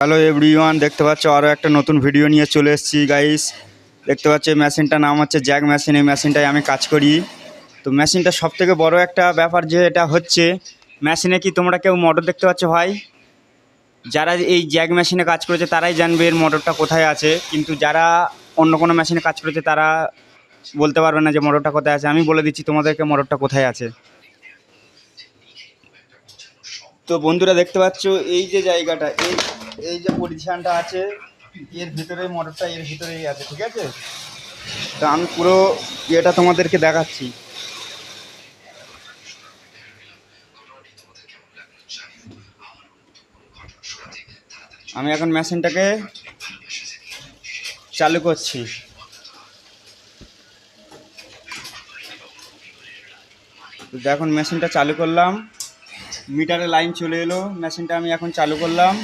Hello everyone, দেখতে পাচ্ছ আরও একটা নতুন ভিডিও নিয়ে চলে এসেছি গাইস। দেখতে পাচ্ছ এই মেশিনটার নাম হচ্ছে জ্যাক মেশিন। এই মেশিনটায় আমি কাজ করি। তো মেশিনটা সবথেকে বড় একটা ব্যাপার যে এটা হচ্ছে মেশিনে কি তোমরা কেউ মোটর দেখতে পাচ্ছ ভাই? যারা এই জ্যাক মেশিনে কাজ করেছে তারাই জানবে এর মোটরটা কোথায় আছে, কিন্তু যারা অন্য কোনো মেশিনে কাজ করেছে তারা বলতে পারবে না যে মোটরটা কোথায় আছে। আমি বলে দিচ্ছি তোমাদেরকে মোটরটা কোথায় আছে। তো বন্ধুরা দেখতে পাচ্ছ এই যে জায়গাটা, এই এই যে পজিশনটা আছে, এর ভিতরে মোটরটা এর ভিতরেই আছে, ঠিক আছে? তো আমি পুরো এটা তোমাদেরকে দেখাচ্ছি। আমি এখন মেশিনটাকে চালু করছি। তো দেখুন মেশিনটা চালু করলাম, মিটারে লাইন চলে এলো, মেশিনটা আমি এখন চালু করলাম।